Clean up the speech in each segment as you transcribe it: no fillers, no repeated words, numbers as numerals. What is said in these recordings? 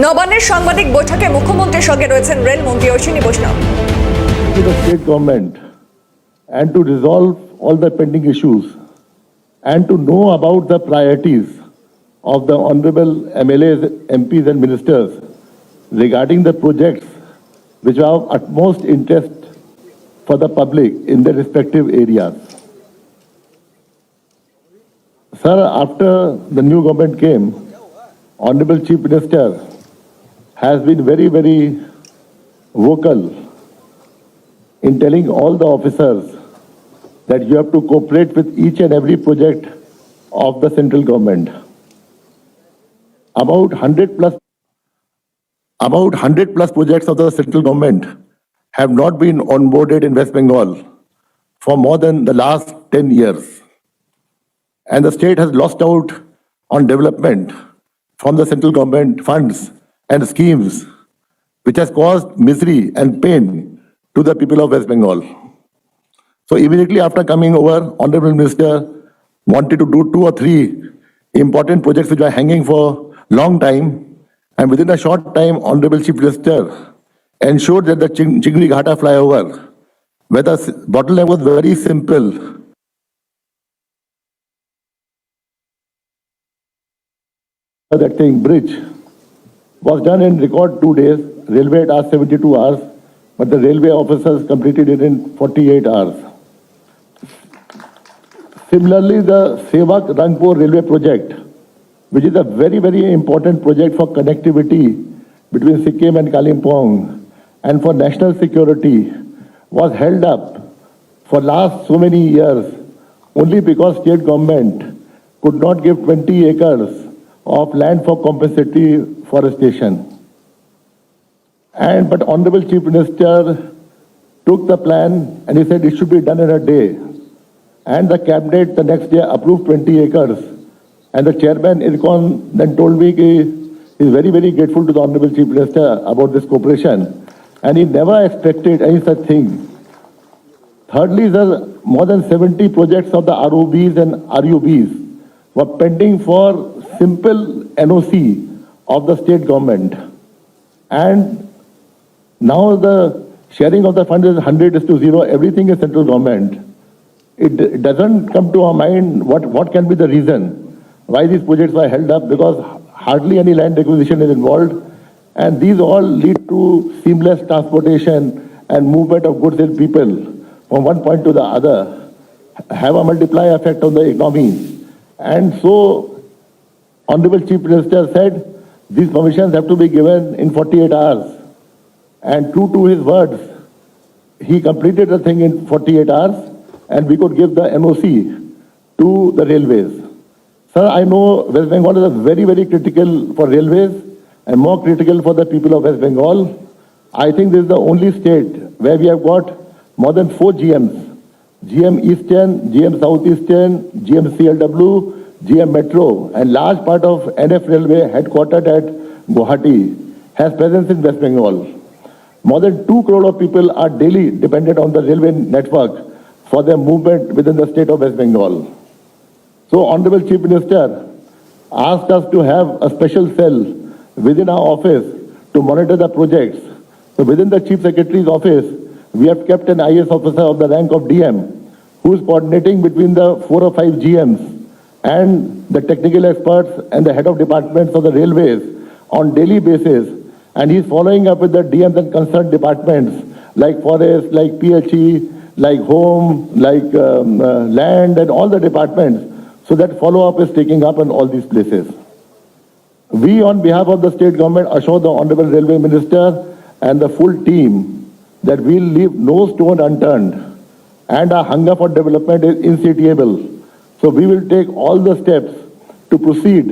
নবান্নের সাংবাদিক বৈঠকে মুখ্যমন্ত্রীর সঙ্গে রয়েছেন রেলমন্ত্রী অশ্বিনী বৈষ্ণব। To the state government and to resolve all the pending issues and to know about the priorities of the honorable MLAs, MPs and ministers regarding the projects which are of utmost interest for the public in their respective areas. Sir, after the new government came, Honorable Chief Minister has been very, very vocal in telling all the officers that you have to cooperate with each and every project of the central government. About 100 plus projects of the central government have not been onboarded in West Bengal for more than the last 10 years. And the state has lost out on development from the central government funds and schemes, which has caused misery and pain to the people of West Bengal. So immediately after coming over, Honorable Minister wanted to do 2 or 3 important projects which were hanging for long time, and within a short time, Honorable Chief Minister ensured that the Chingri Ghata flyover, where the bottleneck was very simple, that thing, bridge, was done in record 2 days. Railway had asked 72 hours, but the railway officers completed it in 48 hours. Similarly, the Sevak Rangpur railway project, which is a very, very important project for connectivity between Sikkim and Kalimpong and for national security, was held up for last so many years only because state government could not give 20 acres of land for compensatory forestation. But Honorable Chief Minister took the plan and he said it should be done in a day. And the cabinet the next day approved 20 acres. And the chairman IRCON then told me he is very, very grateful to the Honorable Chief Minister about this cooperation. And he never expected any such thing. Thirdly, sir, more than 70 projects of the ROBs and RUBs were pending for simple NOC of the state government. And now the sharing of the funds is 100:0. Everything is central government. It doesn't come to our mind what can be the reason why these projects were held up, because hardly any land acquisition is involved. And these all lead to seamless transportation and movement of goods and people from one point to the other, have a multiplier effect on the economy. And so Honorable Chief Minister said these permissions have to be given in 48 hours. And true to his words, he completed the thing in 48 hours and we could give the NOC to the railways. Sir, I know West Bengal is very, very critical for railways and more critical for the people of West Bengal. I think this is the only state where we have got more than 4 GMs. GM Eastern, GM Southeastern, GM CLW, GM Metro, and large part of NF Railway headquartered at Guwahati has presence in West Bengal. More than 2 crore of people are daily dependent on the railway network for their movement within the state of West Bengal. So Honorable Chief Minister asked us to have a special cell within our office to monitor the projects. So within the Chief Secretary's office, we have kept an IS officer of the rank of DM who is coordinating between the 4 or 5 GMs and the technical experts and the head of departments of the railways on daily basis. And he's following up with the DMs and concerned departments like forest, like PHE, like home, like land, and all the departments, so that follow-up is taking up in all these places. We, on behalf of the state government, assure the Honorable Railway Minister and the full team that we'll leave no stone unturned, and our hunger for development is insatiable. So we will take all the steps to proceed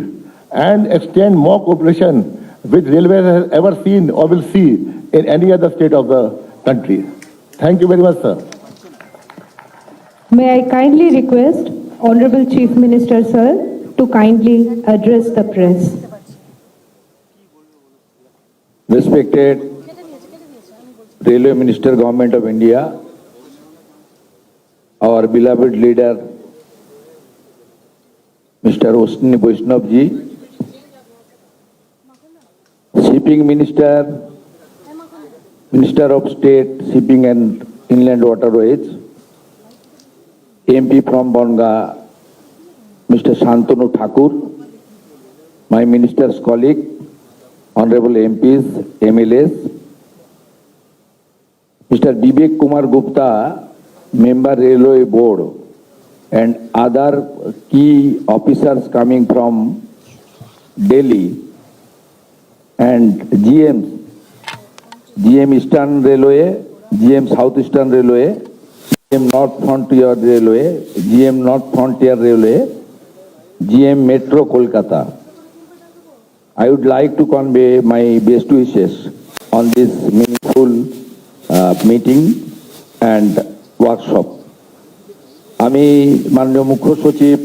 and extend more cooperation which Railways has ever seen or will see in any other state of the country. Thank you very much, sir. May I kindly request Honorable Chief Minister, sir, to kindly address the press. Respected Railway Minister, Government of India, our beloved leader, Mr. Ashwini Vaishnav ji, Chief Shipping Minister, Minister of State, Shipping and Inland Waterways, MP from Bonga, Mr. Shantanu Thakur, my minister's colleague, Honorable MPs, MLAs, Mr. Vivek Kumar Gupta, Member Railway Board, and other key officers coming from Delhi, and GM Eastern Railway, GM South Eastern Railway, GM North Frontier Railway, GM North Frontier Railway, GM Metro Kolkata. I would like to convey my best wishes on this meaningful meeting and workshop. আমি মাননীয় মুখ্য সচিব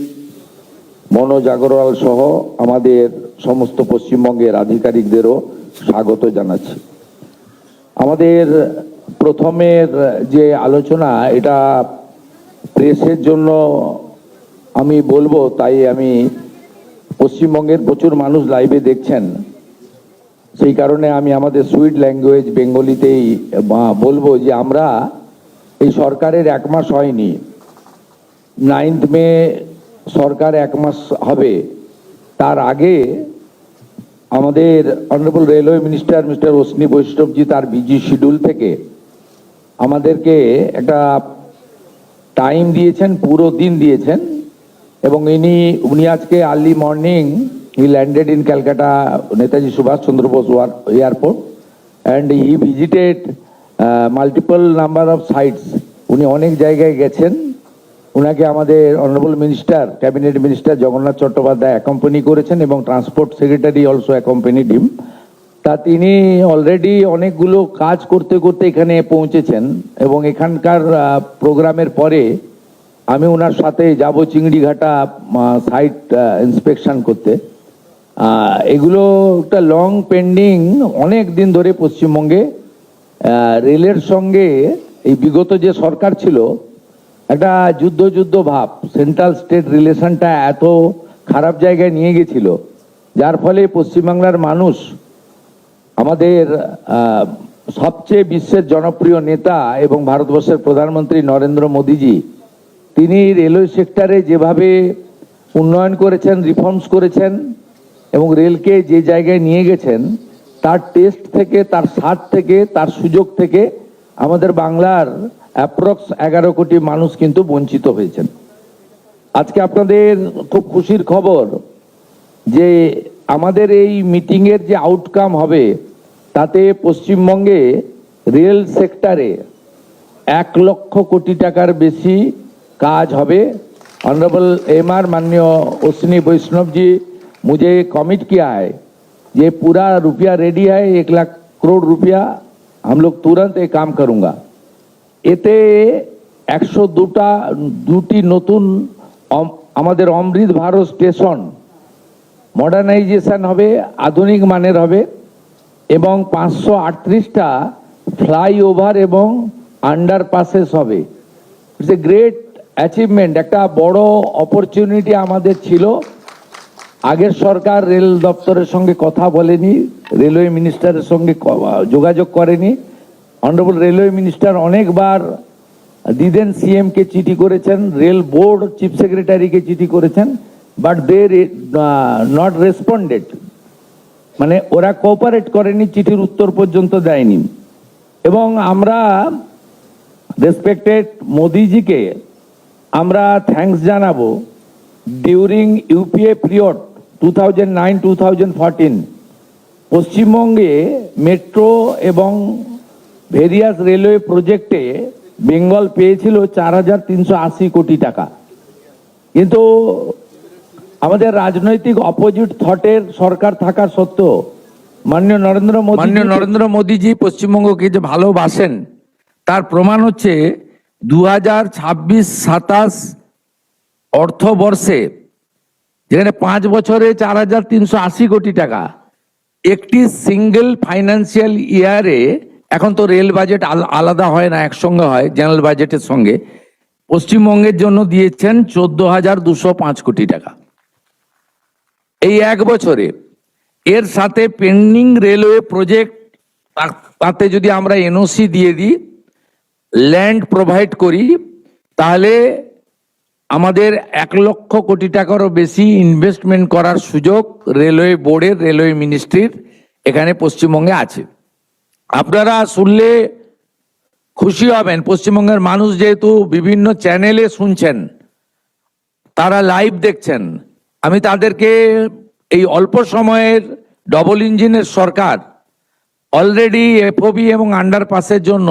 মনোজ আগরওয়াল সহ আমাদের সমস্ত পশ্চিমবঙ্গের আধিকারিকদেরও স্বাগত জানাচ্ছি। আমাদের প্রথমের যে আলোচনা এটা প্রেসের জন্য আমি বলবো, তাই আমি পশ্চিমবঙ্গের প্রচুর মানুষ লাইভে দেখছেন, সেই কারণে আমি আমাদের সুইট ল্যাঙ্গুয়েজ বেঙ্গলিতেই বলবো যে আমরা এই সরকারের 1 মাস হয়নি, 9th মে সরকার 1 মাস হবে, তার আগে আমাদের honourable railway minister mister Ashwini Vaishnavji তার বিজি শিডিউল থেকে আমাদেরকে একটা টাইম দিয়েছেন, পুরো দিন দিয়েছেন, এবং উনি আজকে early morning he landed in Calcutta Netaji Subhas Chandra Bose airport and he visited multiple number of sites. উনি অনেক জায়গায় গেছেন। উনাকে আমাদের honourable minister, cabinet minister Jagannath Chattopadhyay accompany করেছেন এবং transport secretary also accompanied him. তা তিনি অলরেডি অনেকগুলো কাজ করতে করতে এখানে পৌঁছেছেন এবং এখানকার প্রোগ্রামের পরে আমি ওনার সাথে যাব চিংড়িঘাটা সাইট ইন্সপেকশন করতে। এগুলো একটা লং পেন্ডিং, অনেক দিন ধরে পশ্চিমবঙ্গে রেলের সঙ্গে এই বিগত যে সরকার ছিল একটা যুদ্ধ ভাব, সেন্ট্রাল স্টেট রিলেশনটা এত খারাপ জায়গায় নিয়ে গেছিল, যার ফলে পশ্চিমবাংলার মানুষ আমাদের সবচেয়ে বিশ্বের জনপ্রিয় নেতা এবং ভারতবর্ষের প্রধানমন্ত্রী নরেন্দ্র মোদীজি, তিনি রেলওয়ে সেক্টরে যেভাবে উন্নয়ন করেছেন, রিফর্মস করেছেন এবং রেলকে যে জায়গায় নিয়ে গেছেন, তার টেস্ট থেকে, তার স্বাদ থেকে, তার সুযোগ থেকে আমাদের বাংলার অ্যাপ্রক্স 11 কোটি মানুষ কিন্তু বঞ্চিত হয়েছেন। আজকে আপনাদের খুব খুশির খবর যে আমাদের এই মিটিংয়ের যে আউটকাম হবে তাতে পশ্চিমবঙ্গে রেল সেক্টরে 1 লক্ষ কোটি টাকার বেশি কাজ হবে। ऑनरेबल एमआर माननीय अश्विनी वैष्णव जी मुझे कमिट किया है, ये पूरा रुपया रेडी है, 1 लाख करोड़ रुपया हम लोग तुरंत ये काम करूंगा। এতে 102টি নতুন আমাদের অমৃত ভারত স্টেশন মডার্নাইজেশন হবে, আধুনিক মানের হবে এবং 538টা ফ্লাইওভার এবং আন্ডারপাসেস হবে। ইটস এ গ্রেট অ্যাচিভমেন্ট, একটা বড় অপরচুনিটি আমাদের ছিল। আগের সরকার রেল দপ্তরের সঙ্গে কথা বলেনি, রেলওয়ে মিনিস্টারের সঙ্গে যোগাযোগ করেনি। অনারেবল রেলওয়ে মিনিস্টার অনেকবার দিদেন সিএম কে চিঠি করেছেন, রেল বোর্ড চিফ সেক্রেটারিকে চিঠি করেছেন, বাট দে নট রেসপন্ডেড, মানে ওরা কোঅপারেট করেনি, চিঠির উত্তর পর্যন্ত দেয়নি। এবং আমরা রেসপেক্টেড মোদিজিকে আমরা থ্যাঙ্কস জানাবো। ডিউরিং ইউপিএ পিরিয়ড 2009-2014 পশ্চিমবঙ্গে মেট্রো এবং ভেরিয়াস রেলওয়ে প্রজেক্টে বেঙ্গল পেয়েছিল 4,380 কোটি টাকা, কিন্তু আমাদের রাজনৈতিক অপোজিট থটের সরকার থাকা সত্ত্বেও মাননীয় নরেন্দ্র মোদীজি পশ্চিমবঙ্গকে যে ভালোবাসেন তার প্রমাণ হচ্ছে 2026-27 অর্থবর্ষে যেখানে 5 বছরে 4,380 কোটি টাকা, একটি সিঙ্গেল ফাইন্যান্সিয়াল ইয়ারে, এখন তো রেল বাজেট আলাদা হয় না, একসঙ্গে হয় জেনারেল বাজেটের সঙ্গে, পশ্চিমবঙ্গের জন্য দিয়েছেন 14,205 কোটি টাকা এই 1 বছরে। এর সাথে পেন্ডিং রেলওয়ে প্রজেক্ট তাতে যদি আমরা এনওসি দিয়ে দিই, ল্যান্ড প্রোভাইড করি, তাহলে আমাদের 1,00,000 কোটি টাকারও বেশি ইনভেস্টমেন্ট করার সুযোগ রেলওয়ে বোর্ডের, রেলওয়ে মিনিস্ট্রির এখানে পশ্চিমবঙ্গে আছে। আপনারা শুনলে খুশি হবেন, পশ্চিমবঙ্গের মানুষ যেহেতু বিভিন্ন চ্যানেলে শুনছেন, তারা লাইভ দেখছেন, আমি তাদেরকে এই অল্প সময়ের ডবল ইঞ্জিনের সরকার অলরেডি এফওবি এবং আন্ডারপাসের জন্য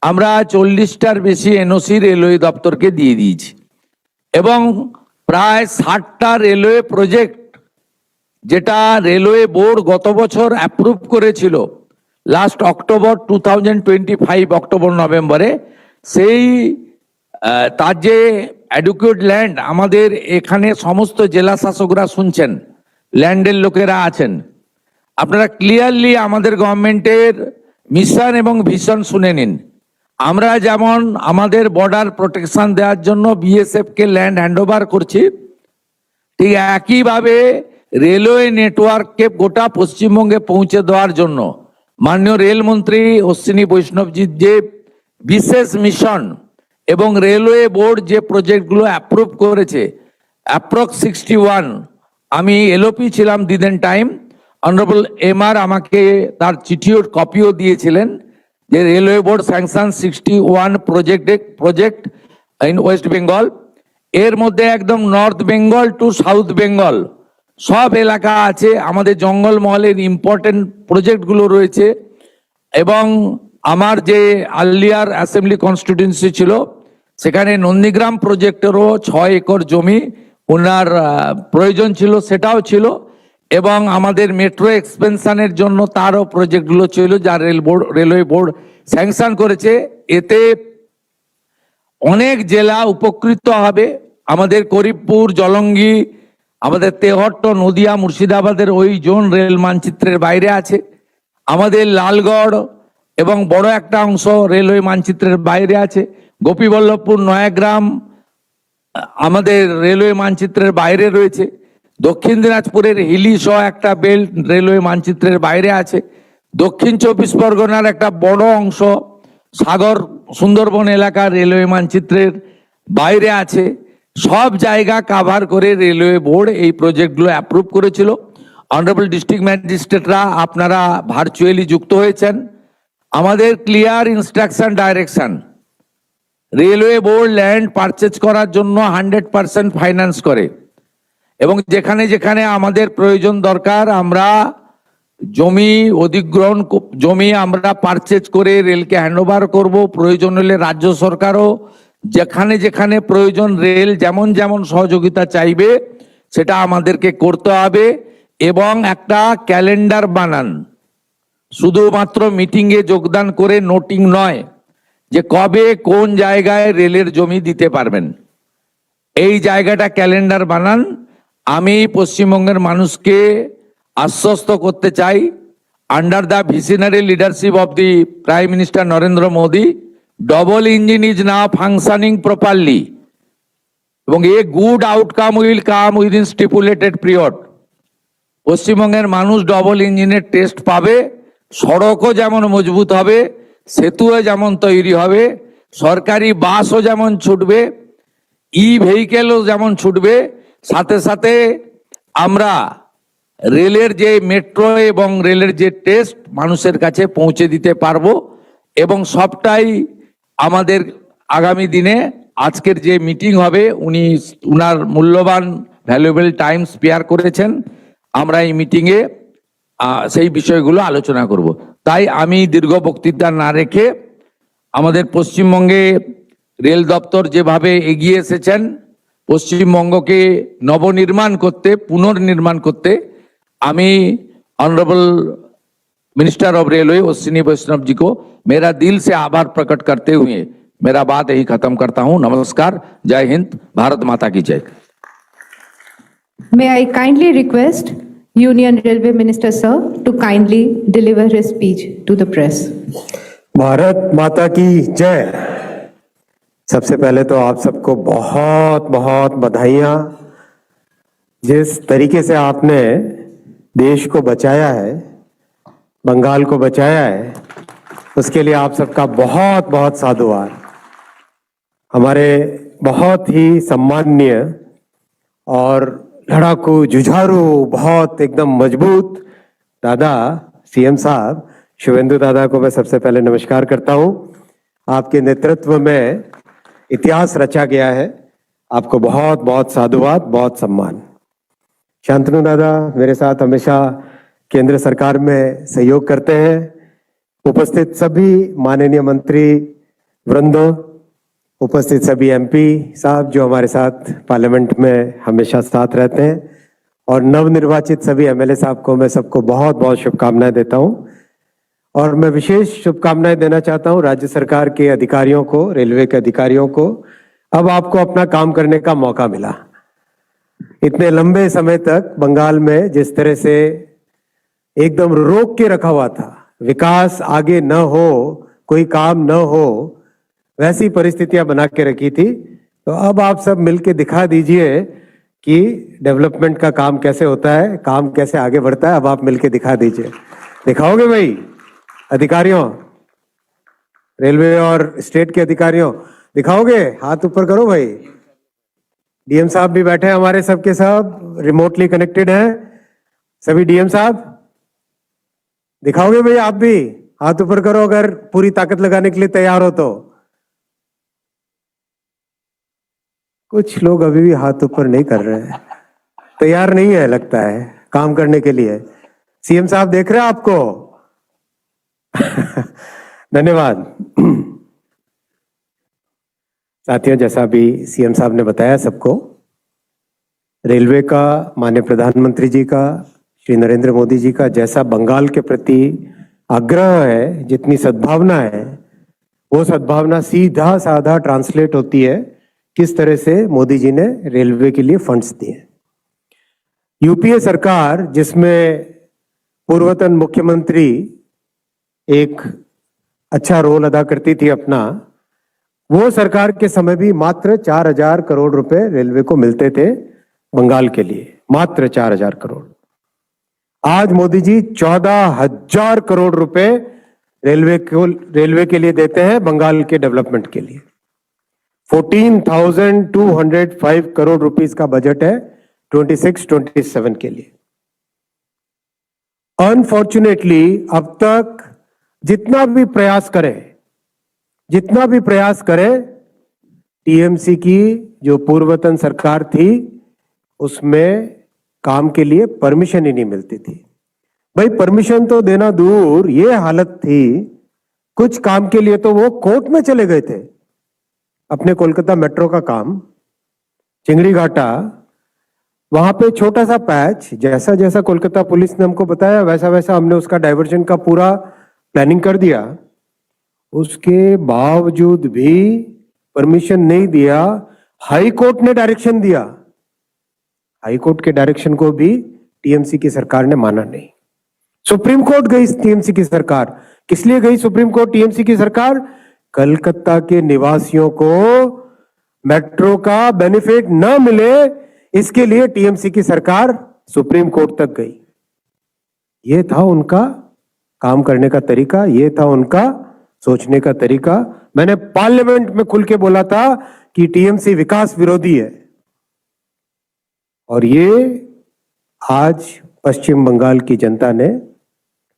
আমরা 40টার বেশি এনওসি রেলওয়ে দপ্তরকে দিয়ে দিয়েছি এবং প্রায় 60টা রেলওয়ে প্রজেক্ট যেটা রেলওয়ে বোর্ড গত বছর অ্যাপ্রুভ করেছিল লাস্ট অক্টোবর 2025 অক্টোবর নভেম্বরে, সেই তার যে অ্যাডুকুয়েট ল্যান্ড, আমাদের এখানে সমস্ত জেলা শাসকরা শুনছেন, ল্যান্ডের লোকেরা আছেন, আপনারা ক্লিয়ারলি আমাদের গভর্নমেন্টের মিশন এবং ভিশন শুনে নিন। আমরা যেমন আমাদের বর্ডার প্রোটেকশন দেওয়ার জন্য বিএসএফ কে ল্যান্ড হ্যান্ডওভার করছি, ঠিক একইভাবে রেলওয়ে নেটওয়ার্ককে গোটা পশ্চিমবঙ্গে পৌঁছে দেওয়ার জন্য মাননীয় রেলমন্ত্রী অশ্বিনী বৈষ্ণবজির যে বিশেষ মিশন এবং রেলওয়ে বোর্ড যে প্রজেক্টগুলো অ্যাপ্রুভ করেছে, অ্যাপ্রক্স 61, আমি এলওপি ছিলাম দিদেন টাইম, অনারেবল এমআর আমাকে তার চিঠিও কপিও দিয়েছিলেন যে railway board sanction 61 project in West Bengal, এর মধ্যে একদম নর্থ বেঙ্গল টু সাউথ বেঙ্গল সব এলাকা আছে, আমাদের জঙ্গলমহলের ইম্পর্টেন্ট প্রজেক্টগুলো রয়েছে। এবং আমার যে আর্লিয়ার অ্যাসেম্বলি কনস্টিটিউয়েন্সি ছিল, সেখানে নন্দীগ্রাম প্রজেক্টেরও 6 একর জমি ওনার প্রয়োজন ছিল, সেটাও ছিল, এবং আমাদের মেট্রো এক্সপেনশনের জন্য তারও প্রজেক্টগুলো ছিল যা রেলওয়ে বোর্ড স্যাংশন করেছে। এতে অনেক জেলা উপকৃত হবে, আমাদের করিমপুর, জলঙ্গি, আমাদের তেহট্ট, নদিয়া, মুর্শিদাবাদের ওই জোন রেল মানচিত্রের বাইরে আছে, আমাদের লালগড় এবং বড় একটা অংশ রেলওয়ে মানচিত্রের বাইরে আছে, গোপীবল্লভপুর, নয়াগ্রাম আমাদের রেলওয়ে মানচিত্রের বাইরে রয়েছে, দক্ষিণ দিনাজপুরের হিলি সহ একটা বেল্ট রেলওয়ে মানচিত্রের বাইরে আছে, দক্ষিণ 24 পরগনার একটা বড় অংশ সাগর সুন্দরবন এলাকা রেলওয়ে মানচিত্রের বাইরে আছে। সব জায়গা কাভার করে রেলওয়ে বোর্ড এই প্রজেক্টগুলো অ্যাপ্রুভ করেছিল। অনারেবল ডিস্ট্রিক্ট ম্যাজিস্ট্রেটরা আপনারা ভার্চুয়ালি যুক্ত হয়েছেন। আমাদের clear instruction direction, railway board land purchase করার জন্য 100% ফাইন্যান্স করে এবং যেখানে যেখানে আমাদের প্রয়োজন দরকার আমরা জমি অধিগ্রহণ, জমি আমরা পারচেজ করে রেলকে হ্যান্ডওভার করব। প্রয়োজন হলে রাজ্য সরকারও যেখানে যেখানে প্রয়োজন রেল যেমন যেমন সহযোগিতা চাইবে সেটা আমাদেরকে করতে হবে। এবং একটা ক্যালেন্ডার বানান, শুধুমাত্র মিটিংয়ে যোগদান করে নোটিং নয়, যে কবে কোন জায়গায় রেলের জমি দিতে পারবেন, এই জায়গাটা ক্যালেন্ডার বানান। আমি পশ্চিমবঙ্গের মানুষকে আশ্বস্ত করতে চাই, under the visionary leadership of the prime minister Narendra Modi, double engine is now functioning properly এবং a good outcome will come within stipulated period. পশ্চিমবঙ্গের মানুষ ডবল ইঞ্জিনের টেস্ট পাবে, সড়কও যেমন মজবুত হবে, সেতুও যেমন তৈরি হবে, সরকারি বাসও যেমন ছুটবে, ই ভেহিকেলও যেমন ছুটবে, সাথে সাথে আমরা রেলের যে মেট্রো এবং রেলের যে টেস্ট মানুষের কাছে পৌঁছে দিতে পারবো। এবং সবটাই আমাদের আগামী দিনে আজকের যে মিটিং হবে, উনি উনার মূল্যবান ভ্যালুয়েবল টাইম স্পেয়ার করেছেন, আমরা এই মিটিংয়ে সেই বিষয়গুলো আলোচনা করব। তাই আমি দীর্ঘ বক্তৃতা না রেখে আমাদের পশ্চিমবঙ্গে রেল দপ্তর যেভাবে এগিয়ে এসেছেন পশ্চিমবঙ্গকে নবনির্মাণ করতে, পুনর্নির্মাণ করতে, আমি honourable minister of railway Ashwini Vaishnaw ji को मेरा दिल से आभार प्रकट करते हुए मेरा बात यही खत्म करता हूं। नमस्कार, जय हिंद, भारत माता की जय। May I kindly request Union Railway Minister sir to kindly deliver his speech to the press. Bharat माता की जय। सबसे पहले तो आप सबको बहुत बहुत बधाइयां। जिस तरीके से आपने देश को बचाया है, बंगाल को बचाया है, उसके लिए आप सबका बहुत बहुत साधुवाद। हमारे बहुत ही सम्माननीय और लड़ाकू जुझारू, बहुत एकदम मजबूत दादा सीएम साहब शुभेंदु दादा को मैं सबसे पहले नमस्कार करता हूं। आपके नेतृत्व में इतिहास रचा गया है, आपको बहुत बहुत साधुवाद, बहुत सम्मान। शांतनु दादा मेरे साथ हमेशा केंद्र सरकार में सहयोग करते हैं। उपस्थित सभी माननीय मंत्री वृंदों, उपस्थित सभी एमपी साहब जो हमारे साथ पार्लियामेंट में हमेशा साथ रहते हैं, और नवनिर्वाचित सभी एमएलए साहब को मैं सबको बहुत बहुत शुभकामनाएं देता हूं। और मैं विशेष शुभकामनाएं देना चाहता हूं राज्य सरकार के अधिकारियों को, रेलवे के अधिकारियों को। अब आपको अपना काम करने का मौका मिला। इतने लंबे समय तक बंगाल में जिस तरह से एकदम रोक के रखा हुआ था, विकास आगे न हो, कोई काम न हो, वैसी परिस्थितियां बना के रखी थी। तो अब आप सब मिलके दिखा दीजिए कि डेवलपमेंट का काम कैसे होता है, काम कैसे आगे बढ़ता है। अब आप मिलके दिखा दीजिए, दिखाओगे भाई अधिकारियों, रेलवे और स्टेट के अधिकारियों, दिखाओगे? हाथ ऊपर करो भाई। डीएम साहब भी बैठे हैं हमारे, सबके सब रिमोटली कनेक्टेड हैं सभी। डीएम साहब दिखाओगे भाई? आप भी हाथ ऊपर करो अगर पूरी ताकत लगाने के लिए तैयार हो तो। कुछ लोग अभी भी हाथ ऊपर नहीं कर रहे हैं, तैयार नहीं है लगता है काम करने के लिए। सीएम साहब देख रहे हैं आपको। धन्यवाद। साथियों, जैसा भी सीएम साहब ने बताया सबको, रेलवे का, माननीय प्रधानमंत्री जी का, श्री नरेंद्र मोदी जी का जैसा बंगाल के प्रति आग्रह है, जितनी सद्भावना है, वो सद्भावना सीधा साधा ट्रांसलेट होती है किस तरह से मोदी जी ने रेलवे के लिए फंड्स दिए। यूपीए सरकार, जिसमें पूर्वतन मुख्यमंत्री एक अच्छा रोल अदा करती थी अपना, वो सरकार के समय भी मात्र 4,000 करोड़ रुपए रेलवे को मिलते थे बंगाल के लिए, मात्र 4,000 करोड़। आज मोदी जी 14,000 करोड़ रुपए रेलवे के लिए देते हैं बंगाल के डेवलपमेंट के लिए। 14,205 करोड़ रुपीस का बजट है 26-27 के लिए। अनफॉर्चुनेटली अब तक जितना भी प्रयास करें, टीएमसी की जो पूर्वतन सरकार थी उसमें काम के लिए परमिशन ही नहीं मिलती थी। भाई परमिशन तो देना दूर, ये हालत थी, कुछ काम के लिए तो वो कोर्ट में चले गए थे। अपने कोलकाता मेट्रो का काम, चिंगड़ी घाटा, वहां पे छोटा सा पैच, जैसा जैसा कोलकाता पुलिस ने हमको बताया वैसा वैसा हमने उसका डाइवर्जन का पूरा प्लानिंग कर दिया। उसके बावजूद भी परमिशन नहीं दिया। हाई कोर्ट ने डायरेक्शन दिया, हाई कोर्ट के डायरेक्शन को भी टीएमसी की सरकार ने माना नहीं। सुप्रीम कोर्ट गई टीएमसी की सरकार। किस लिए गई सुप्रीम कोर्ट टीएमसी की सरकार? कलकत्ता के निवासियों को मेट्रो का बेनिफिट न मिले, इसके लिए टीएमसी की सरकार सुप्रीम कोर्ट तक गई। ये था उनका काम करने का तरीका, ये था उनका सोचने का तरीका। मैंने पार्लियामेंट में खुल के बोला था कि टीएमसी विकास विरोधी है, और ये आज पश्चिम बंगाल की जनता ने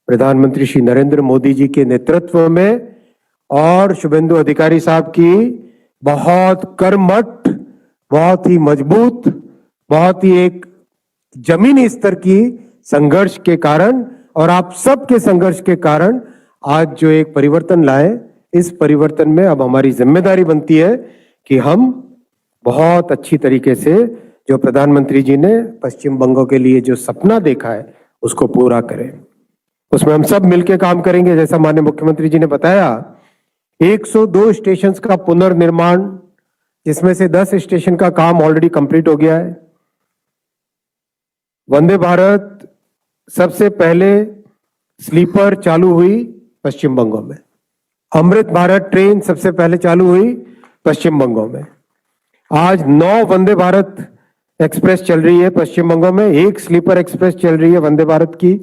प्रधानमंत्री श्री नरेंद्र मोदी जी के नेतृत्व में और शुभेंदु अधिकारी साहब की बहुत कर्मठ, बहुत ही मजबूत, बहुत ही एक जमीनी स्तर की संघर्ष के कारण और आप सबके संघर्ष के कारण आज जो एक परिवर्तन लाए, इस परिवर्तन में अब हमारी जिम्मेदारी बनती है कि हम बहुत अच्छी तरीके से जो प्रधानमंत्री जी ने पश्चिम बंगाल के लिए जो सपना देखा है उसको पूरा करें। उसमें हम सब मिलकर काम करेंगे। जैसा माननीय मुख्यमंत्री जी ने बताया, 102 स्टेशन का पुनर्निर्माण, जिसमें से 10 स्टेशन का काम ऑलरेडी कंप्लीट हो गया है। वंदे भारत सबसे पहले स्लीपर चालू हुई पश्चिम बंगाल में। अमृत भारत ट्रेन सबसे पहले चालू हुई पश्चिम बंगाल में। आज 9 वंदे भारत एक्सप्रेस चल रही है पश्चिम बंगाल में, एक स्लीपर एक्सप्रेस चल रही है वंदे भारत की,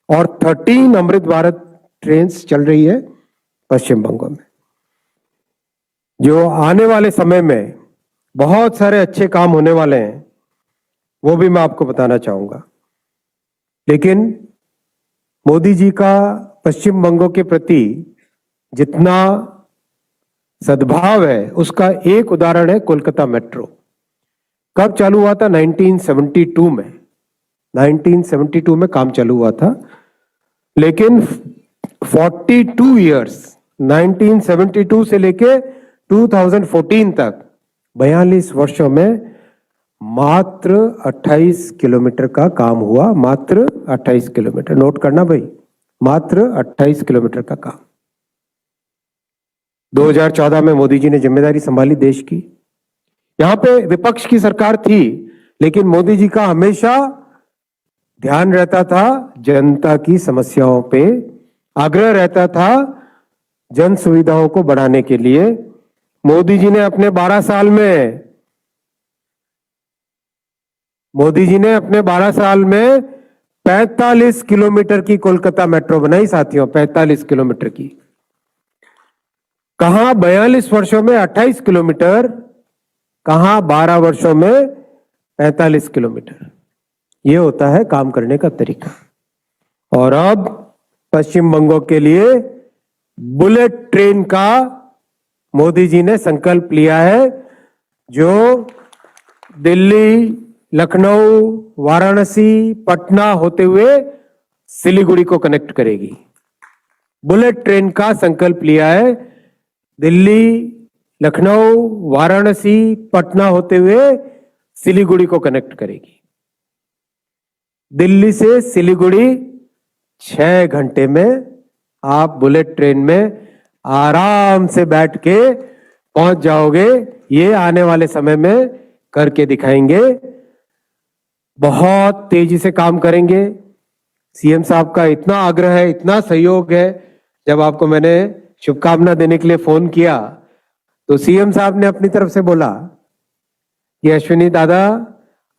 और 13 अमृत भारत ट्रेन चल रही है पश्चिम बंगाल में। जो आने वाले समय में बहुत सारे अच्छे काम होने वाले हैं वो भी मैं आपको बताना चाहूंगा। लेकिन मोदी जी का पश्चिम बंगाल के प्रति जितना सद्भाव है उसका एक उदाहरण है कोलकाता मेट्रो। कब चालू हुआ था? 1972 में। 1972 में काम चालू हुआ था, लेकिन 42 इयर्स 1972 से लेके 2014 तक 42 वर्षों में मात्र 28 किलोमीटर का काम हुआ। मात्र 28 किलोमीटर, नोट करना भाई, मात्र 28 किलोमीटर का काम। 2014 में मोदी जी ने जिम्मेदारी संभाली देश की। यहां पे विपक्ष की सरकार थी, लेकिन मोदी जी का हमेशा ध्यान रहता था जनता की समस्याओं पे, आग्रह रहता था जन सुविधाओं को बढ़ाने के लिए। मोदी जी ने अपने 12 साल में 45 किलोमीटर की कोलकाता मेट्रो बनाई साथियों, 45 किलोमीटर की। कहां 42 वर्षों में 28 किलोमीटर, कहां 12 वर्षों में 45 किलोमीटर। यह होता है काम करने का तरीका। और अब पश्चिम बंगाल के लिए बुलेट ट्रेन का मोदी जी ने संकल्प लिया है, जो दिल्ली, लखनऊ, वाराणसी, पटना होते हुए सिलीगुड़ी को कनेक्ट करेगी। बुलेट ट्रेन का संकल्प लिया है, दिल्ली, लखनऊ, वाराणसी, पटना होते हुए सिलीगुड़ी को कनेक्ट करेगी। दिल्ली से सिलीगुड़ी 6 घंटे में आप बुलेट ट्रेन में आराम से बैठ के पहुंच जाओगे। ये आने वाले समय में करके दिखाएंगे। बहुत तेजी से काम करेंगे। सीएम साहब का इतना आग्रह है, इतना सहयोग है। जब आपको मैंने शुभकामना देने के लिए फोन किया तो सीएम साहब ने अपनी तरफ से बोला कि अश्विनी दादा,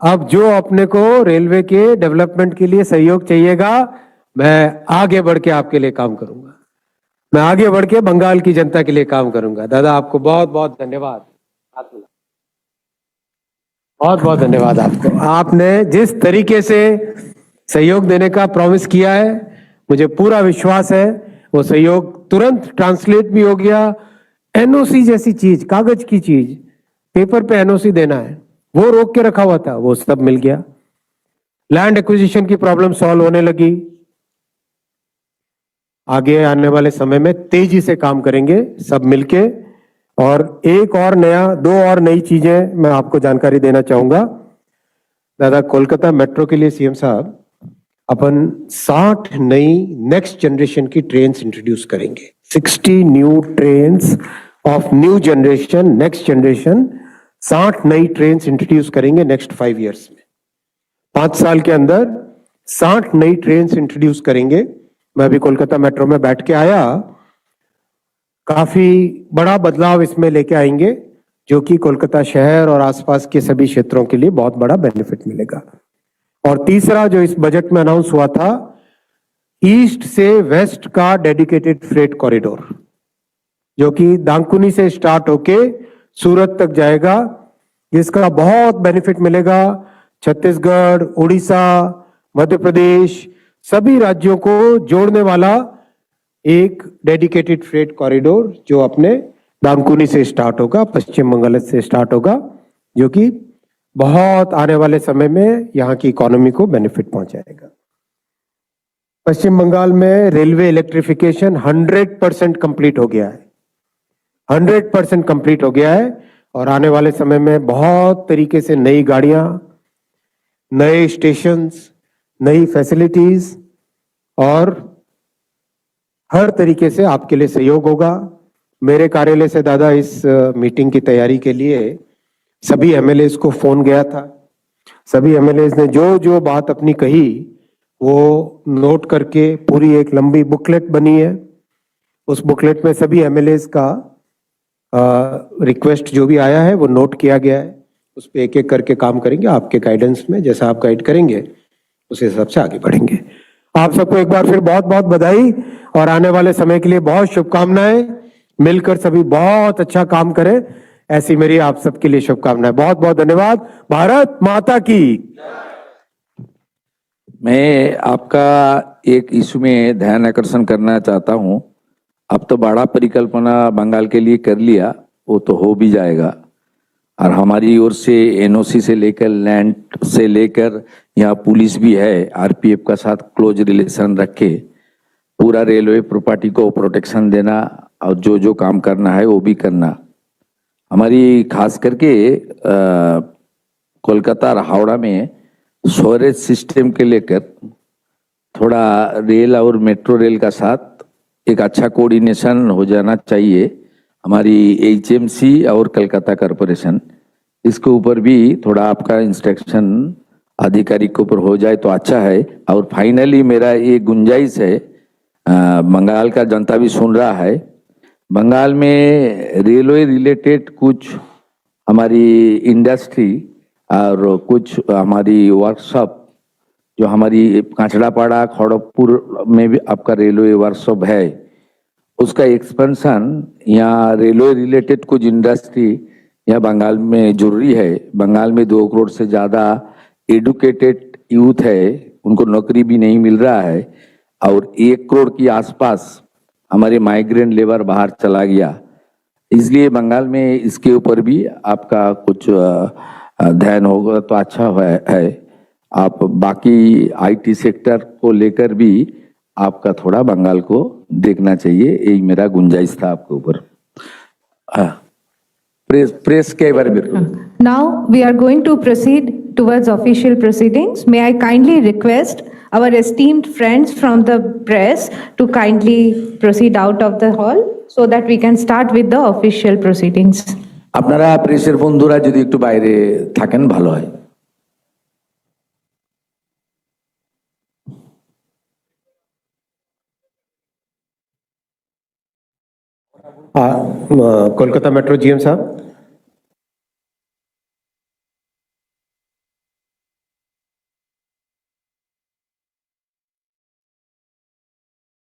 अब जो अपने को रेलवे के डेवलपमेंट के लिए सहयोग चाहिएगा, मैं आगे बढ़ के आपके लिए काम करूंगा। मैं आगे बढ़ के बंगाल की जनता के लिए काम करूंगा। दादा आपको बहुत बहुत धन्यवाद, बहुत बहुत धन्यवाद आपको। आपने जिस तरीके से सहयोग देने का प्रॉमिस किया है, मुझे पूरा विश्वास है वो सहयोग तुरंत ट्रांसलेट भी हो गया। एनओसी जैसी चीज, कागज की चीज, पेपर पे एनओसी देना है, वो रोक के रखा हुआ था, वो सब मिल गया। लैंड एक्विजिशन की प्रॉब्लम सॉल्व होने लगी। आगे आने वाले समय में तेजी से काम करेंगे सब मिलके। और दो और नई चीजें मैं आपको जानकारी देना चाहूंगा। दादा, कोलकाता मेट्रो के लिए सीएम साहब अपन 60 नई नेक्स्ट जनरेशन की ट्रेन्स इंट्रोड्यूस करेंगे। 60 new trains of new generation, next generation, 60 नई ट्रेन्स इंट्रोड्यूस करेंगे नेक्स्ट 5 इयर्स में। 5 साल के अंदर 60 नई ट्रेन्स इंट्रोड्यूस करेंगे। मैं अभी कोलकाता मेट्रो में बैठ के आया, काफी बड़ा बदलाव इसमें लेके आएंगे, जो कि कोलकाता शहर और आसपास के सभी क्षेत्रों के लिए बहुत बड़ा बेनिफिट मिलेगा। और तीसरा जो इस बजट में अनाउंस हुआ था, ईस्ट से वेस्ट का डेडिकेटेड फ्रेट कॉरिडोर, जो कि दांकुनी से स्टार्ट होके सूरत तक जाएगा, जिसका बहुत बेनिफिट मिलेगा छत्तीसगढ़, उड़ीसा, मध्य प्रदेश, सभी राज्यों को जोड़ने वाला एक डेडिकेटेड फ्रेट कॉरिडोर, जो अपने दामकुनी से स्टार्ट होगा, पश्चिम बंगाल से स्टार्ट होगा, जो कि बहुत आने वाले समय में यहाँ की इकोनॉमी को बेनिफिट पहुंचाएगा। पश्चिम बंगाल में रेलवे इलेक्ट्रिफिकेशन 100% कंप्लीट हो गया है, 100% कंप्लीट हो गया है। और आने वाले समय में बहुत तरीके से नई गाड़ियां, नए स्टेशंस, नई फैसिलिटीज और हर तरीके से आपके लिए सहयोग होगा। मेरे कार्यालय से दादा इस मीटिंग की तैयारी के लिए सभी एमएलएस को फोन गया था। सभी एमएलएस ने जो जो बात अपनी कही वो नोट करके पूरी एक लंबी बुकलेट बनी है। उस बुकलेट में सभी एमएलएस का रिक्वेस्ट जो भी आया है वो नोट किया गया है। उस पर एक एक करके काम करेंगे आपके गाइडेंस में, जैसा आप गाइड करेंगे उस हिसाब से आगे बढ़ेंगे। आप सबको एक बार फिर बहुत बहुत बधाई और आने वाले समय के लिए बहुत शुभकामनाएं। मिलकर सभी बहुत अच्छा काम करें, ऐसी मेरी आप सबके लिए शुभकामनाएं। बहुत बहुत धन्यवाद। भारत माता की। मैं आपका एक इशू में ध्यान आकर्षण करना चाहता हूं। अब तो बड़ा परिकल्पना बंगाल के लिए कर लिया, वो तो हो भी जाएगा। और हमारी ओर से एनओसी से लेकर लैंड से लेकर यहाँ पुलिस भी है, आरपीएफ का साथ क्लोज रिलेशन रखे पूरा रेलवे प्रॉपर्टी को प्रोटेक्शन देना और जो जो काम करना है वो भी करना। हमारी खास करके कोलकाता और हावड़ा में स्टोरेज सिस्टम के लेकर थोड़ा रेल और मेट्रो रेल का साथ एक अच्छा कोऑर्डिनेशन हो जाना चाहिए। हमारी एचएमसी और कलकत्ता कॉरपोरेशन, इसके ऊपर भी थोड़ा आपका इंस्ट्रक्शन अधिकारी के ऊपर हो जाए तो अच्छा है। और फाइनली मेरा ये गुंजाइश है, बंगाल का जनता भी सुन रहा है, बंगाल में रेलवे रिलेटेड कुछ हमारी इंडस्ट्री और कुछ हमारी वर्कशॉप, जो हमारी कांचड़ापाड़ा खड़गपुर में भी आपका रेलवे वर्कशॉप है, उसका एक्सपेंशन यहाँ रेलवे रिलेटेड कुछ इंडस्ट्री यहाँ बंगाल में जरूरी है। बंगाल में 2 करोड़ से ज़्यादा एडुकेटेड यूथ है, उनको नौकरी भी नहीं मिल रहा है, और 1 करोड़ के आसपास हमारे माइग्रेंट लेबर बाहर चला गया। इसलिए बंगाल में इसके ऊपर भी आपका कुछ ध्यान होगा तो अच्छा है। आप बाकी आईटी सेक्टर को लेकर भी आपका थोड़ा बंगाल को देखना चाहिए, यही मेरा गुंजाइश था आपके ऊपर। प्रेस के बारे में। Now we are going to proceed towards official proceedings. May I kindly request our esteemed friends from the press to kindly proceed out of the hall so that we can start with the official proceedings. আপনারা প্রেসের বন্ধুরা যদি একটু বাইরে থাকেন ভালো হয়। Kolkata metro GM साहब।